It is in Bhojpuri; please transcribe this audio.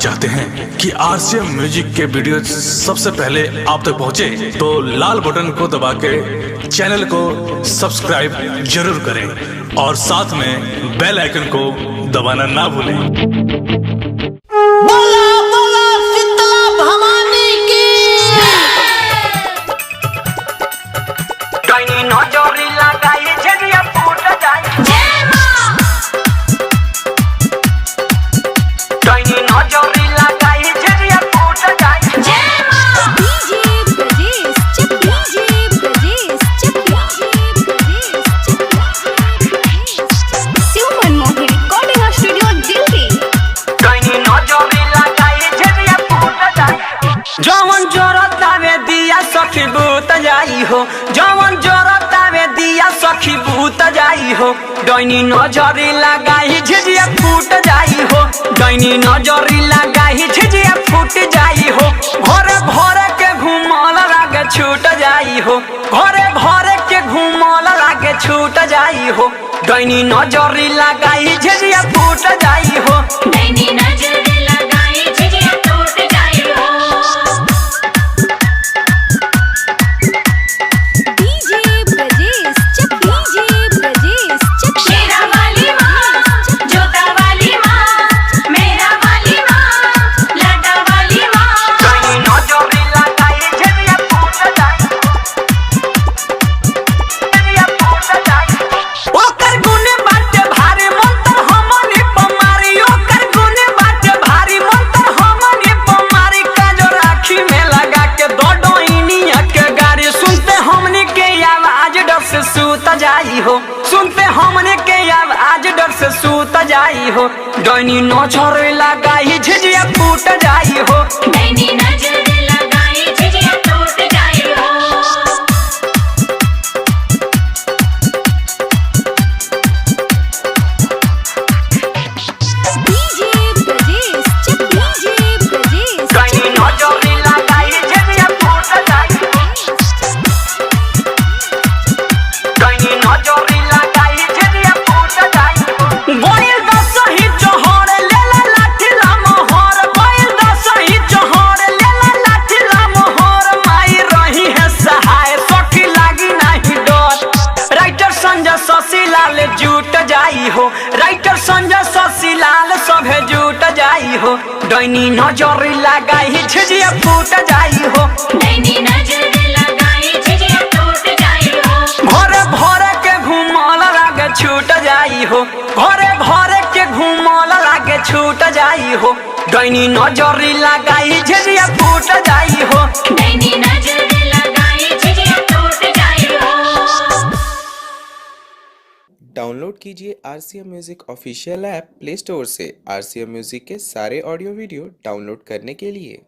चाहते हैं कि आरसीएम म्यूजिक के वीडियो सबसे पहले आप तक पहुंचे, तो लाल बटन को दबा के चैनल को सब्सक्राइब जरूर करें और साथ में बेल आइकन को दबाना ना भूलें। बोला बोला शीतला भवानी की कहीं नजरी लगाई झरिया फूट जाए। जय मां। कहीं नजरी लगाई झरिया फूट जाए। जय मां। DJ Brajesh Chakia, DJ Brajesh Chakia, Brajesh Chakia. Shiv Manmohan recording studio Delhi. कहीं नजरी लगाई झरिया फूट जाए। जवन जोरता में दिया सखी भूत जाई हो, जवन जोरता में दिया सखी भूत जाई हो। डैनी नजरी लगाई झिझिया फूट जाई हो, डैनी नजरी लगाई झिझिया फूट जाई हो। भोरे भोरे के घूमल लागे छूट जाई हो, भोरे भोरे के घूमल लागे छूट जाई हो। डैनी नजरी लगाई झिझिया फूट जाई हो। नैनी नजर लगाई झिझिया टूट जाई हो। डीजे ब्रजेश चकिया, डीजे ब्रजेश चकिया। शेरा वाली मां, जोता वाली मां, मेरा वाली मां, लाडा वाली मां। कहीं नजरी लगाई झरिया फूट जाई, झरिया फूट जाई। ओकर गुने बाटे भारी मंत्र हमनी पमारी, ओकर गुने बाटे भारी मंत्र हमनी पमारी। काजो राखी में लगा के दो डोइनिया के गाड़ी, सुनते हमनी के आवाज डर से सूत जाई हो, सुनते हमनी के आवाज डर से सूत जाई हो। डैनी नजर लगाई झिझिया फूट जाई हो। नैनी नजर लगाई झिझिया टूट जाई हो। डीजे ब्रजेश चकिया, डीजे ब्रजेश कहीं नजरी लगाई झिझिया फूट जाई, कहीं नजरी लगाई झिझिया फूट जाई। गोइल दसही चोहर लेला लाठी ला मोहर, गोइल दसही चोहर लेला लाठी ला मोहर। माई रही है सहाय सखी लागी नहीं डर। राइटर संजय शशिलाल जुट जाई हो, राइटर संजय शशिलाल सभे जुट जाई हो। डैनी नजरी लगाई झिझिया फूट जाई हो। नैनी नजर लगाई झिझिया टूट जाई हो। भोरे भोरे के घूमल लागे छूट जाई हो, भोरे भोरे के घूमल लागे छूट जाई हो। डैनी नजरी लगाई झिझिया फूट जाई हो। नैनी नजर लगाई झिझिया टूट जाई हो। डाउनलोड कीजिए RCM music official app play store से। RCM म्यूजिक के सारे ऑडियो वीडियो डाउनलोड करने के लिए